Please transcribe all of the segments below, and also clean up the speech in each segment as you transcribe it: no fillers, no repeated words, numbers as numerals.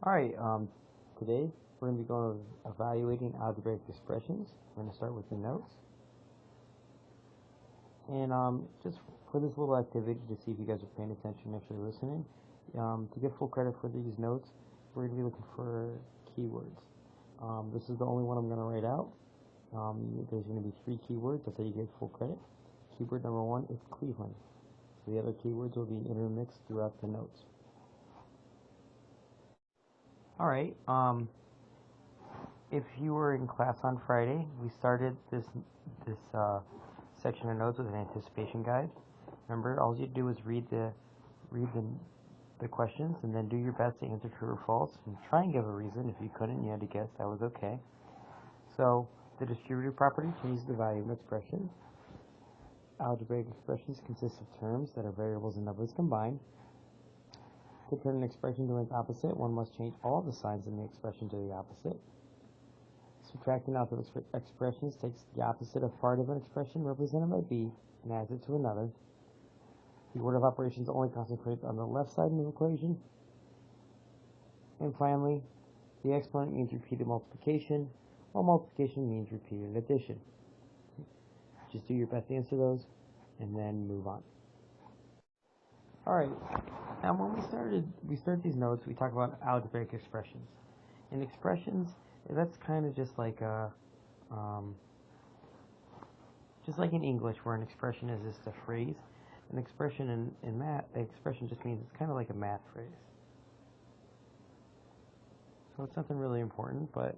Alright, today we're going to be going over evaluating algebraic expressions. We're going to start with the notes. And just for this little activity to see if you guys are paying attention and actually listening, to get full credit for these notes, we're going to be looking for keywords. This is the only one I'm going to write out. There's going to be 3 keywords. That's how you get full credit. Keyword number 1 is Cleveland. So the other keywords will be intermixed throughout the notes. Alright, if you were in class on Friday, we started this section of notes with an anticipation guide. Remember, all you do is read the questions and then do your best to answer true or false and try and give a reason. If you couldn't, you had to guess, that was okay. So, the distributive property changes the value of an expression. Algebraic expressions consist of terms that are variables and numbers combined. To turn an expression to its opposite, one must change all the signs in the expression to the opposite. Subtracting out the expressions takes the opposite of part of an expression represented by b and adds it to another. The order of operations only concentrates on the left side of the equation. And finally, the exponent means repeated multiplication, while multiplication means repeated addition. Just do your best to answer those, and then move on. Alright, now when we start these notes, we talk about algebraic expressions. And expressions, that's kind of just like in English, where an expression is just a phrase. An expression in math, an expression just means it's kind of like a math phrase. So it's nothing really important, but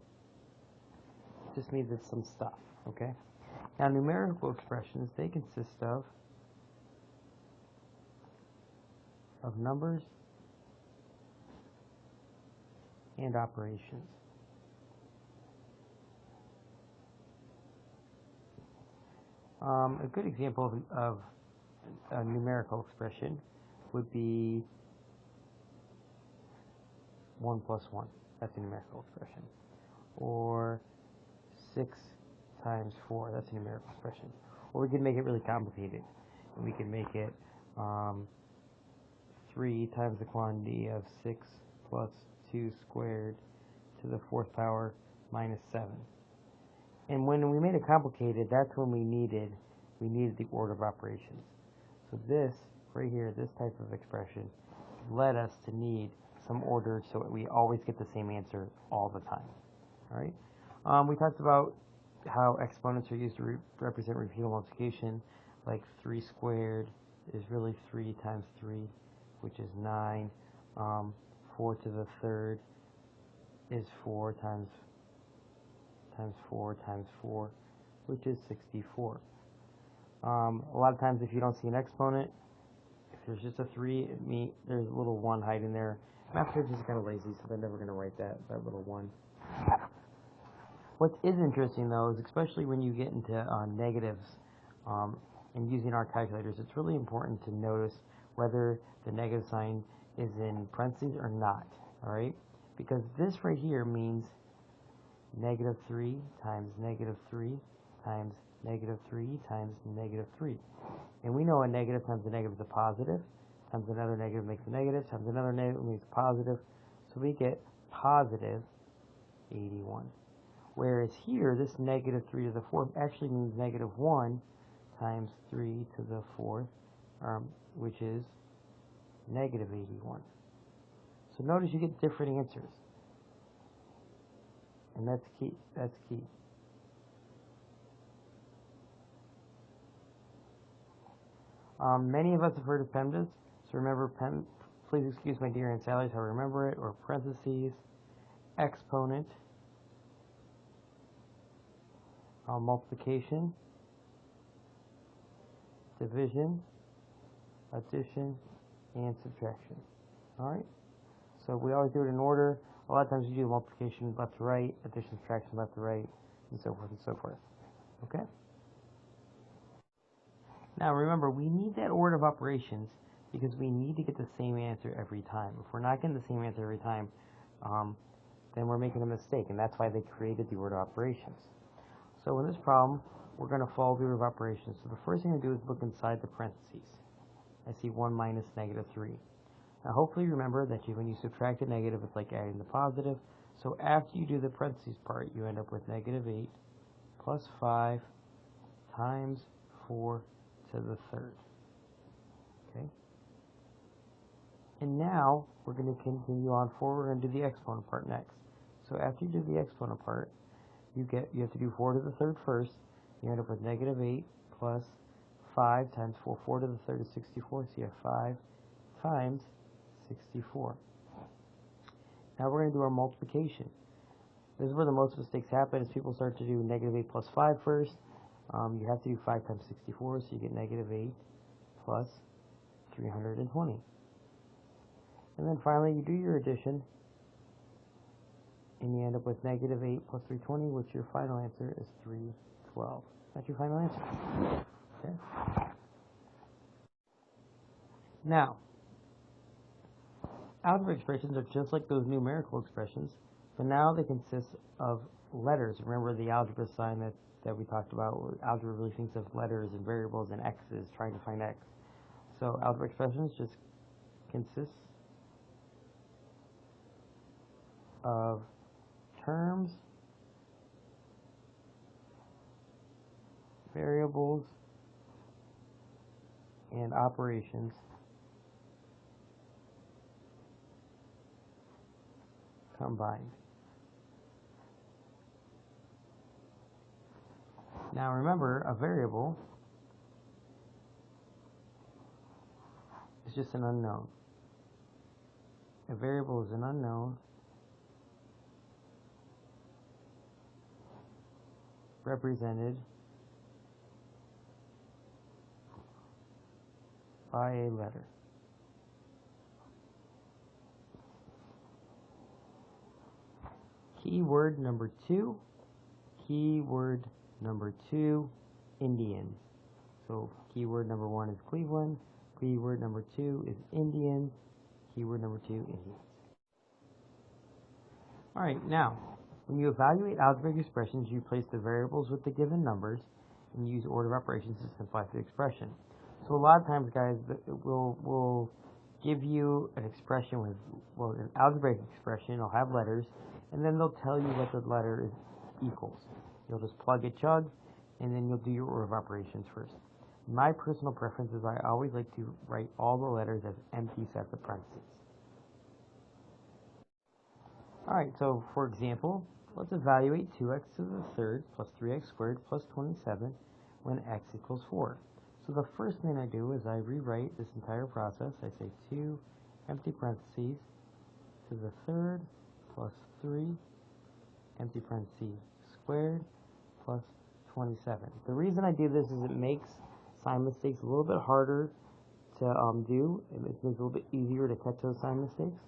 it just means it's some stuff, okay? Now numerical expressions, they consist of numbers and operations. A good example of a numerical expression would be 1 plus 1. That's a numerical expression. Or 6 times 4. That's a numerical expression. Or we could make it really complicated. And we could make it 3 times the quantity of 6 plus 2 squared to the 4th power minus 7. And when we made it complicated, that's when we needed the order of operations. So this, right here, this type of expression, led us to need some order so that we always get the same answer all the time. Alright? We talked about how exponents are used to represent repeated multiplication, like 3 squared is really 3 times 3, which is 9. 4 to the 3rd is 4 times 4 times 4, which is 64. A lot of times if you don't see an exponent, if there's just a 3, there's a little 1 hiding there. Math kids is kind of lazy, so they're never going to write that little 1. What is interesting, though, is especially when you get into negatives and using our calculators, it's really important to notice whether the negative sign is in parentheses or not, alright? Because this right here means negative 3 times negative 3 times negative 3 times negative 3. And we know a negative times a negative is a positive, times another negative makes a negative, times another negative makes a positive. So we get positive 81. Whereas here, this negative 3 to the 4th actually means negative 1 times 3 to the 4th, which is negative 81. So notice you get different answers. And that's key. That's key. Many of us have heard of PEMDAS. So remember, please excuse my dear Aunt Sally's how I remember it, or parentheses, exponent, multiplication, division, addition, and subtraction. Alright? So we always do it in order. A lot of times you do multiplication left to right, addition, subtraction left to right, and so forth and so forth. Okay? Now remember, we need that order of operations because we need to get the same answer every time. If we're not getting the same answer every time, then we're making a mistake, and that's why they created the order of operations. So in this problem, we're going to follow the order of operations. So the first thing I do is look inside the parentheses. I see 1 minus negative 3. Now hopefully remember that when you subtract a negative, it's like adding the positive. So after you do the parentheses part, you end up with negative 8 plus 5 times 4 to the third. Okay? And now we're going to continue on forward. We're going to do the exponent part next. So after you do the exponent part, you have to do 4 to the third first. You end up with negative 8 plus 5 times 4. 4 to the third is 64, so you have 5 times 64. Now we're going to do our multiplication. This is where the most mistakes happen, is people start to do negative 8 plus 5 first. You have to do 5 times 64, so you get negative 8 plus 320. And then finally you do your addition, and you end up with negative 8 plus 320, which your final answer is 312. That's your final answer. Okay. Now, algebraic expressions are just like those numerical expressions, but now they consist of letters. Remember the algebra sign that we talked about, where algebra really thinks of letters and variables and x's, trying to find x. So algebraic expressions just consist of terms, variables, and operations combined. Now remember, a variable is just an unknown. A variable is an unknown represented by a letter. Keyword number 2. Keyword number 2, Indians. So keyword number 1 is Cleveland. Keyword number 2 is Indians. Keyword number 2, Indians. Alright, now, when you evaluate algebraic expressions, you place the variables with the given numbers and use order of operations to simplify the expression. So a lot of times, guys, we'll give you an expression with, well, an algebraic expression. It'll have letters, and then they'll tell you what the letter is equals. You'll just plug a chug, and then you'll do your order of operations first. My personal preference is I always like to write all the letters as empty sets of parentheses. Alright, so for example, let's evaluate 2x to the third plus 3x squared plus 27 when x equals 4. So the first thing I do is I rewrite this entire process. I say 2 empty parentheses to the third plus 3 empty parentheses squared plus 27. The reason I do this is it makes sign mistakes a little bit harder to do. It makes it a little bit easier to catch those sign mistakes.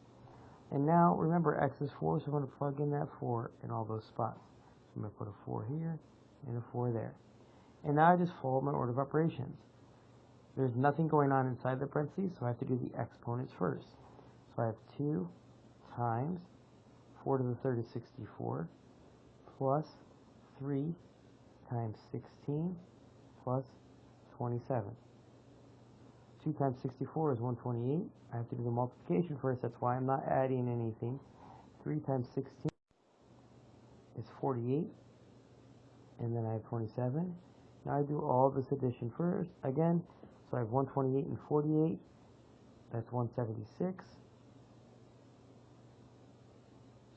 And now, remember, x is 4, so I'm going to plug in that 4 in all those spots. So I'm going to put a 4 here and a 4 there. And now I just follow my order of operations. There's nothing going on inside the parentheses, so I have to do the exponents first. So I have 2 times 4 to the third is 64, plus 3 times 16, plus 27. 2 times 64 is 128. I have to do the multiplication first. That's why I'm not adding anything. 3 times 16 is 48. And then I have 27. Now I do all this addition first. Again, so I have 128 and 48. That's 176.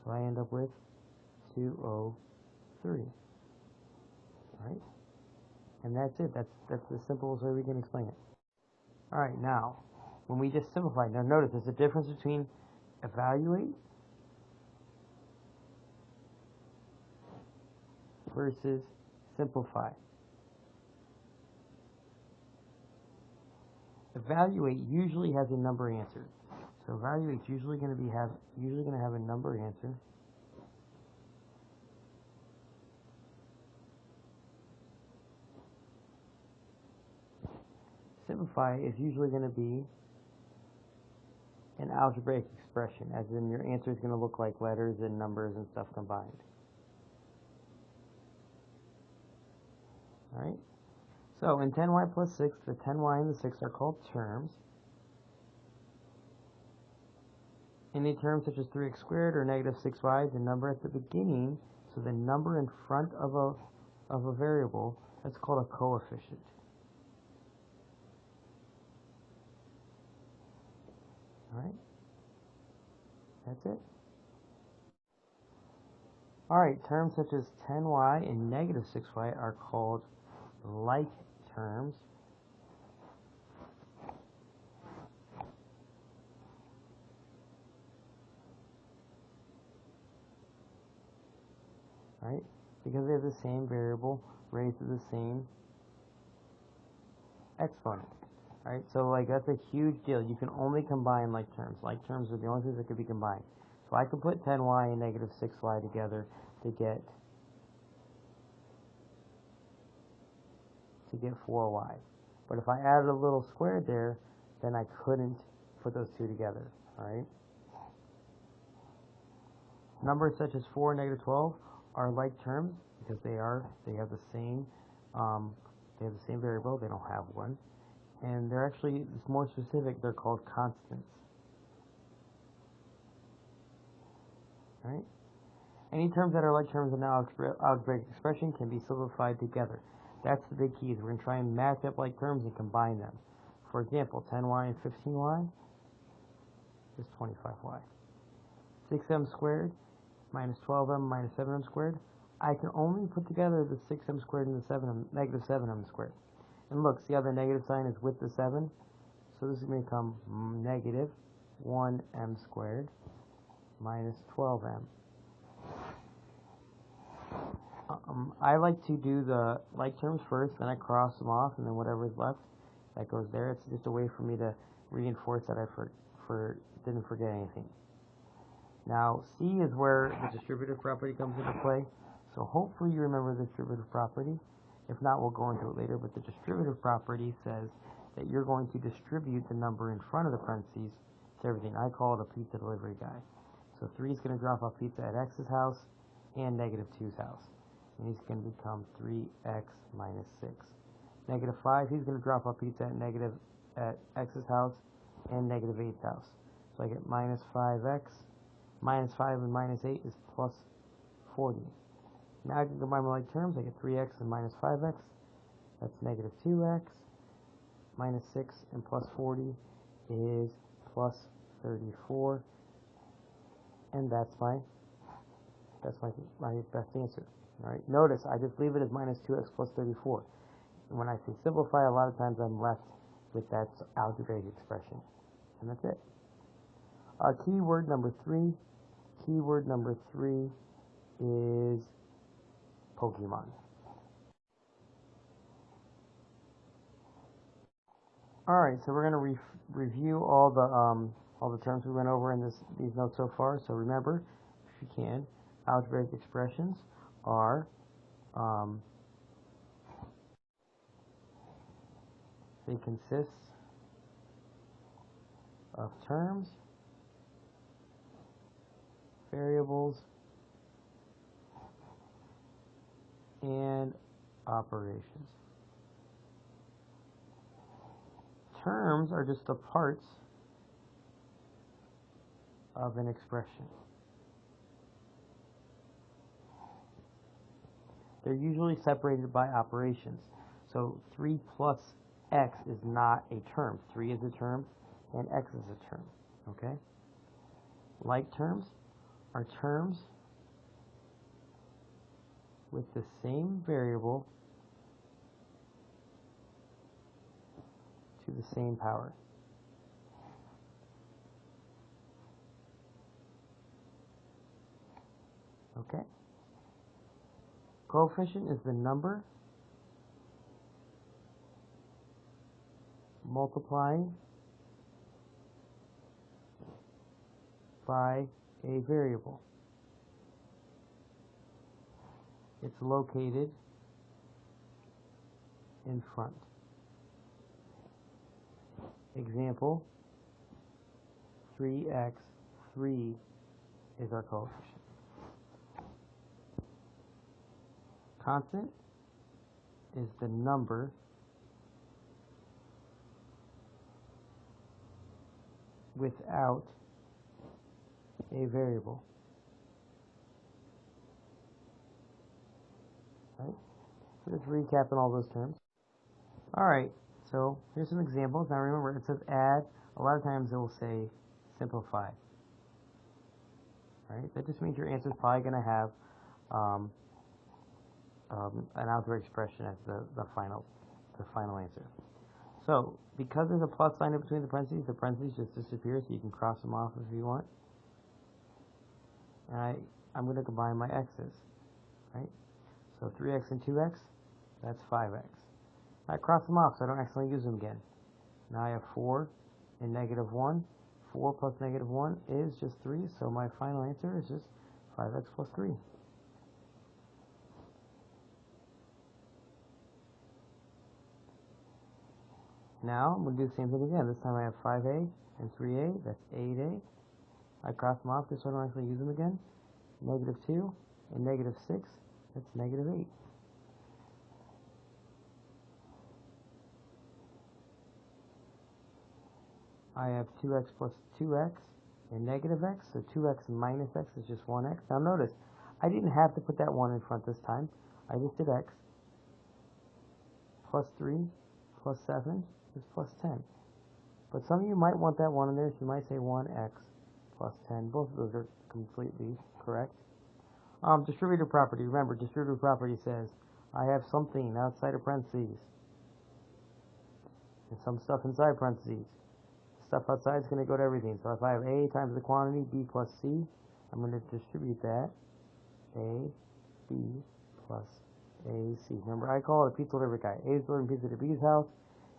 So I end up with 203. Alright? And that's it. That's the simplest way we can explain it. Alright, now, when we just simplify, now notice there's a difference between evaluate versus simplify. Evaluate usually has a number answer. So evaluate is usually going to have a number answer. Simplify is usually going to be an algebraic expression, as in your answer is going to look like letters and numbers and stuff combined. Alright? So, in 10y plus 6, the 10y and the 6 are called terms. Any term such as 3x squared or negative 6y, the number at the beginning, so the number in front of a variable, that's called a coefficient. Alright? That's it. Alright, terms such as 10y and negative 6y are called like terms. Right? Because they have the same variable raised to the same exponent. Right? So like that's a huge deal. You can only combine like terms. Like terms are the only things that could be combined. So I could put 10y and negative 6y together to get 4y. But if I added a little squared there, then I couldn't put those two together. Alright? Numbers such as 4 and negative 12 are like terms because they have the same variable. They don't have one, and they're actually, it's more specific, they're called constants. Right? Any terms that are like terms in an algebraic expression can be simplified together. That's the big key. We're going to try and match up like terms and combine them. For example, 10y and 15y is 25y. 6m squared minus 12m minus 7m squared. I can only put together the 6m squared and the negative 7m squared. And look, see how the negative sign is with the 7? So this is going to become negative 1m squared minus 12m. I like to do the like terms first, then I cross them off, and then whatever is left, that goes there. It's just a way for me to reinforce that I didn't forget anything. Now, C is where the distributive property comes into play. So hopefully you remember the distributive property. If not, we'll go into it later. But the distributive property says that you're going to distribute the number in front of the parentheses to everything. I call it a pizza delivery guy. So 3 is going to drop off pizza at X's house and negative 2's house. And he's going to become 3x minus 6. Negative 5, he's going to drop off pizza at X's house and negative 8's house. So I get minus 5x. Minus 5 and minus 8 is plus 40. Now I can combine my like terms. I get 3x and minus 5x. That's negative 2x. Minus 6 and plus 40 is plus 34. And that's my best answer. Alright, notice I just leave it as minus 2x plus 34. And when I say simplify, a lot of times I'm left with that algebraic expression. And that's it. Keyword number 3. Keyword number 3 is Pokemon. Alright, so we're going to review all the terms we went over in these notes so far. So remember, if you can, algebraic expressions are they consist of terms, variables, and operations. Terms are just the parts of an expression. They're usually separated by operations. So 3 plus x is not a term. 3 is a term, and x is a term. Okay? Like terms are terms with the same variable to the same power. Okay? Coefficient is the number multiplying by a variable. It's located in front. Example, 3x, 3 is our coefficient. Constant is the number without a variable. Right? So just recapping all those terms. Alright, so here's some examples. Now remember, it says add. A lot of times it will say simplify. Right? That just means your answer is probably going to have an algebraic expression as the final answer. So, because there's a plus sign in between the parentheses just disappears, so you can cross them off if you want. And I'm going to combine my x's, right? So 3x and 2x, that's 5x. I cross them off so I don't accidentally use them again. Now I have 4 and negative 1. 4 plus negative 1 is just 3, so my final answer is just 5x plus 3. Now I'm going to do the same thing again. This time I have 5a and 3a, that's 8a. I cross them off just so I don't actually use them again. Negative 2 and negative 6, that's negative 8. I have 2x plus 2x and negative x, so 2x minus x is just 1x. Now notice, I didn't have to put that 1 in front this time. I just did x plus 3 plus 7 is plus 10. But some of you might want that 1 in there, so you might say 1x plus 10. Both of those are completely correct. Distributive property. Remember, distributive property says I have something outside of parentheses and some stuff inside parentheses. Stuff outside is going to go to everything. So if I have a times the quantity b plus c, I'm going to distribute that a, b plus a, c. Remember, I call it a pizza delivery guy. A is delivering pizza to B's house,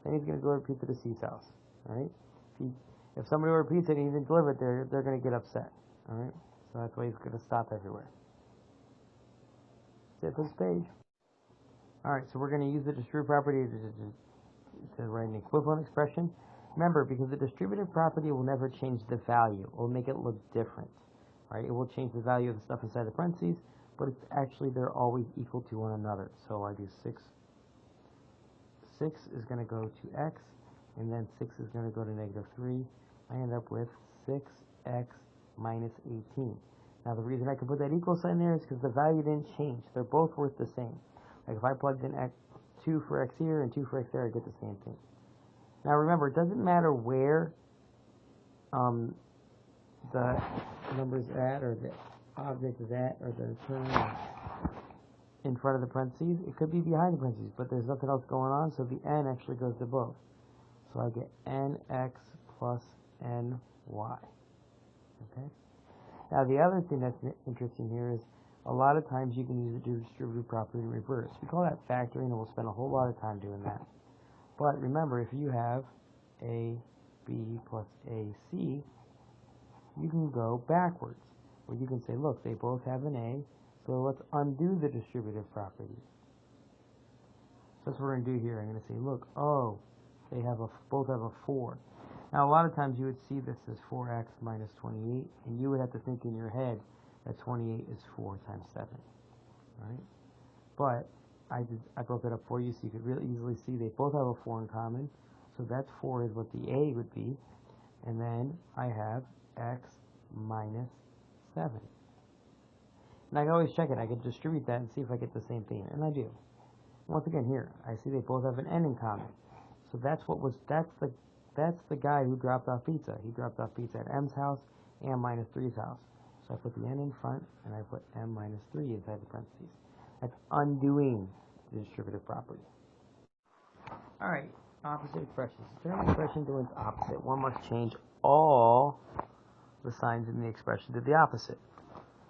then he's going to deliver pizza to C's house. All right. If somebody orders pizza and he didn't deliver it, they're going to get upset. All right. So that's why he's going to stop everywhere. That's it for this page. All right. So we're going to use the distributive property to write an equivalent expression. Remember, because the distributive property will never change the value. It will make it look different. Right? It will change the value of the stuff inside the parentheses, but it's actually they're always equal to one another. So I do 6. 6 is going to go to x, and then 6 is going to go to negative 3. I end up with 6x minus 18. Now the reason I can put that equal sign there is because the value didn't change. They're both worth the same. Like if I plugged in 2 for x here and 2 for x there, I get the same thing. Now remember, it doesn't matter where the number is at, or the object is at, or the term in front of the parentheses. It could be behind the parentheses, but there's nothing else going on, so the n actually goes to both. So I get nx plus ny. Okay. Now the other thing that's interesting here is a lot of times you can use the distributive property in reverse. We call that factoring, and we'll spend a whole lot of time doing that. But remember, if you have a b plus a c, you can go backwards. Or you can say, look, they both have an a, so let's undo the distributive property. So that's what we're going to do here. I'm going to say, look, oh, they have both have a 4. Now, a lot of times you would see this as 4x minus 28, and you would have to think in your head that 28 is 4 times 7. Right? But I broke it up for you so you could really easily see they both have a 4 in common. So that 4 is what the a would be. And then I have x minus 7. And I can always check it. I can distribute that and see if I get the same thing. And I do. Once again, here, I see they both have an n in common. So that's the guy who dropped off pizza. He dropped off pizza at m's house and minus 3's house. So I put the n in front, and I put m minus 3 inside the parentheses. That's undoing the distributive property. Alright, opposite expressions. If there's an expression doing its opposite, one must change all the signs in the expression to the opposite.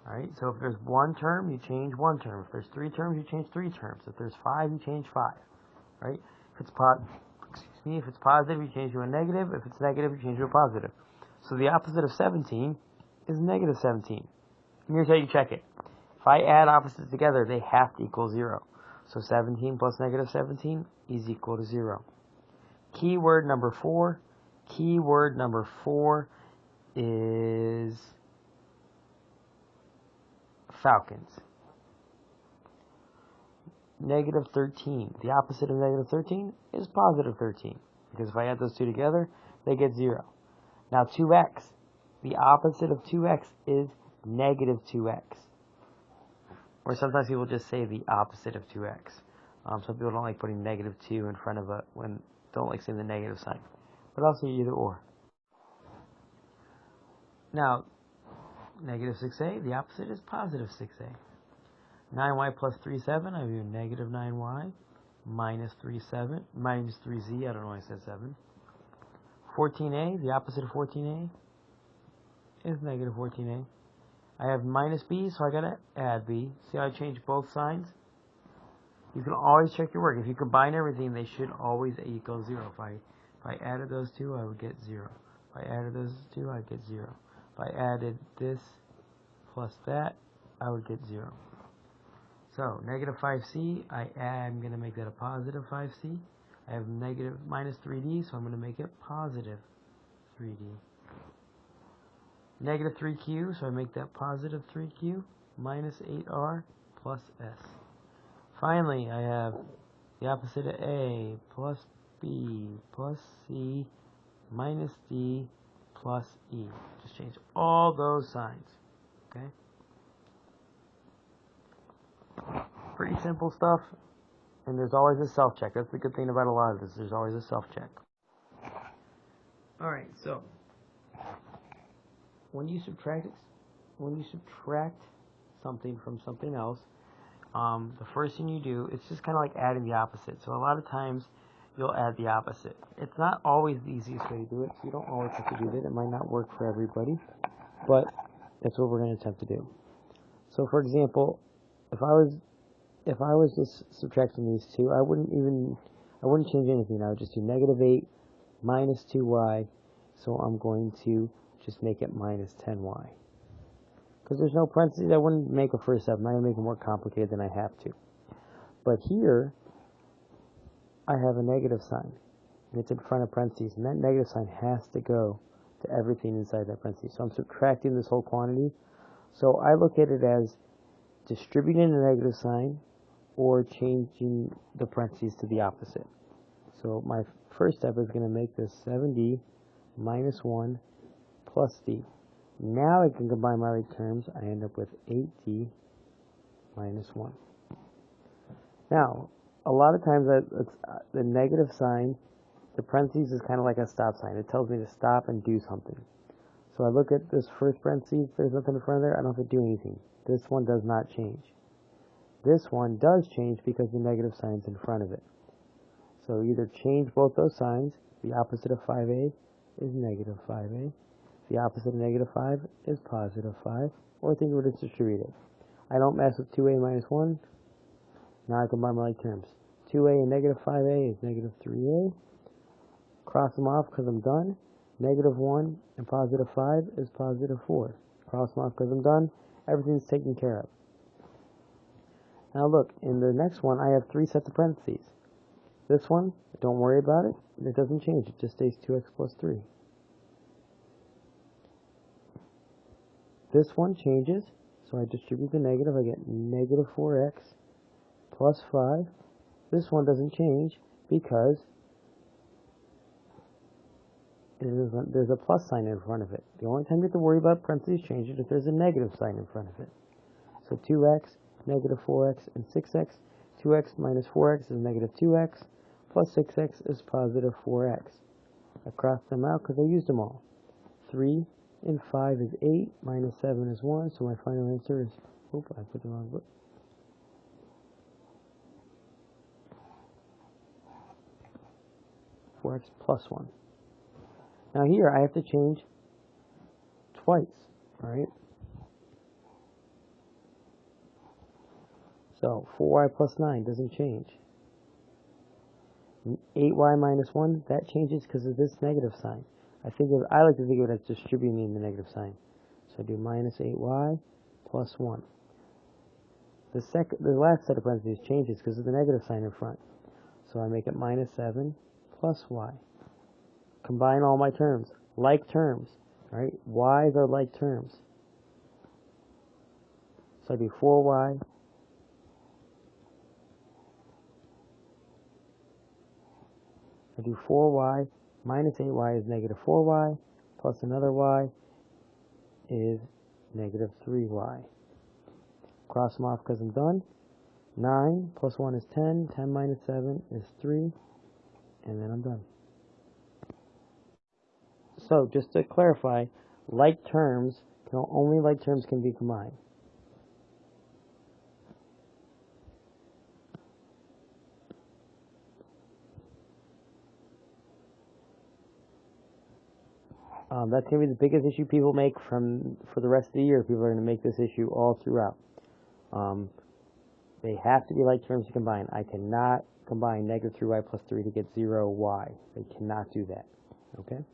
Alright, so if there's one term, you change one term. If there's 3 terms, you change 3 terms. If there's 5, you change 5. Right? If it's positive, you change to a negative. If it's negative, you change to a positive. So the opposite of 17 is negative 17. And here's how you check it. If I add opposites together, they have to equal 0. So 17 plus negative 17 is equal to 0. Keyword number 4. Keyword number 4 is falcons. Negative 13. The opposite of negative 13 is positive 13. Because if I add those two together, they get 0. Now 2x the opposite of 2x is negative 2x. Or sometimes people just say the opposite of 2x. Some people don't like putting negative 2 in front of don't like saying the negative sign. But I'll say either or. Now, negative 6a, the opposite is positive 6a. 9y plus 3, 7, I have negative 9y minus 3, 7, minus 3z, I don't know why I said 7. 14a, the opposite of 14a is negative 14a. I have minus b, so I gotta add b. See how I changed both signs? You can always check your work. If you combine everything, they should always equal 0. If I added those two, I would get 0. If I added those two, I'd get 0. If I added this plus that, I would get 0. So, negative 5c, I'm going to make that a positive 5c. I have negative minus 3d, so I'm going to make it positive 3d. Negative 3q, so I make that positive 3q minus 8r plus s. Finally, I have the opposite of a plus b plus c minus d plus e. Just change all those signs. Okay? Pretty simple stuff. And there's always a self-check. That's the good thing about a lot of this. There's always a self-check. Alright, so when you subtract something from something else, the first thing you do, it's just kind of like adding the opposite. So a lot of times you'll add the opposite. It's not always the easiest way to do it, so you don't always have to do that. It might not work for everybody, but that's what we're going to attempt to do. So for example, if I was just subtracting these two, I wouldn't change anything. I would just do negative 8 minus 2y, so I'm going to just make it minus 10y. Because there's no parentheses, I wouldn't make a first step. I'm not going to make it more complicated than I have to. But here, I have a negative sign, and it's in front of parentheses, and that negative sign has to go to everything inside that parentheses. So I'm subtracting this whole quantity. So I look at it as distributing the negative sign or changing the parentheses to the opposite. So my first step is going to make this 7d minus 1 plus d. Now I can combine my right terms. I end up with 8d minus 1. Now, a lot of times the negative sign, the parentheses is kind of like a stop sign. It tells me to stop and do something. So I look at this first parentheses, there's nothing in front of there, I don't have to do anything. This one does not change. This one does change because the negative sign's in front of it. So either change both those signs. The opposite of 5a is negative 5a. The opposite of negative 5 is positive 5. Or think of it as distributive. I don't mess with 2a minus 1. Now I combine my like terms. 2a and negative 5a is negative 3a. Cross them off because I'm done. Negative 1 and positive 5 is positive 4. Cross them off because I'm done. Everything's taken care of. Now look, in the next one I have 3 sets of parentheses. This one, don't worry about it. It doesn't change. It just stays 2x plus 3. This one changes, so I distribute the negative. I get negative 4x plus 5. This one doesn't change because there's a plus sign in front of it. The only time you have to worry about parentheses changing is if there's a negative sign in front of it. So 2x, negative 4x, and 6x. 2x minus 4x is negative 2x, plus 6x is positive 4x. I crossed them out because I used them all. 3 and 5 is 8, minus 7 is 1, so my final answer is, oops, I put the wrong book. X plus 1. Now here I have to change twice, alright? So 4y plus 9 doesn't change. 8y minus 1, that changes because of this negative sign. I like to think of it as distributing the negative sign. So I do minus 8y plus 1. The last set of parentheses changes because of the negative sign in front. So I make it minus 7 plus y. Combine all my terms. Like terms. Right? Y's are like terms. So I do 4y minus 8y is negative 4y plus another y is negative 3y. Cross them off because I'm done. 9 plus 1 is 10. 10 minus 7 is 3. And then I'm done. So, just to clarify, only like terms can be combined. That's going to be the biggest issue people make for the rest of the year. People are going to make this issue all throughout. They have to be like terms to combine. I cannot combine negative 3y plus 3 to get 0y. They cannot do that. Okay?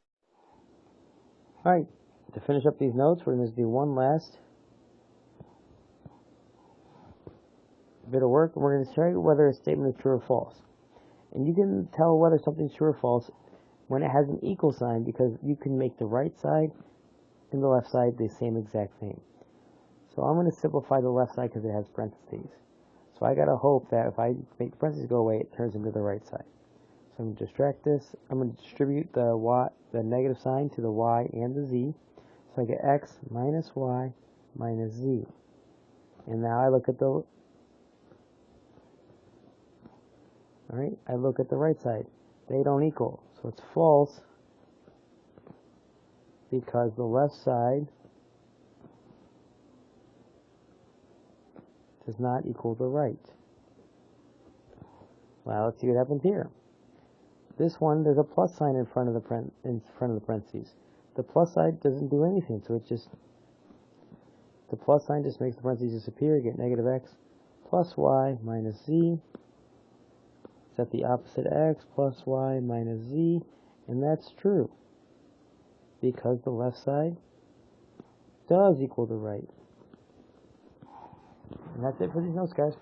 Alright, to finish up these notes, we're going to do one last bit of work, and we're going to show you whether a statement is true or false. And you can tell whether something's true or false when it has an equal sign, because you can make the right side and the left side the same exact thing. So I'm going to simplify the left side because it has parentheses. So I got to hope that if I make the parentheses go away, it turns into the right side. So I'm going to distract this. I'm going to distribute the negative sign to the y and the z. So I get x minus y minus z. And now I look at the right side. They don't equal. So it's false because the left side does not equal the right. Well, let's see what happens here. This one, there's a plus sign in front of the parentheses. The plus sign doesn't do anything, so the plus sign just makes the parentheses disappear. You get negative x plus y minus z. Set the opposite x plus y minus z, and that's true because the left side does equal the right. And that's it for these notes, guys.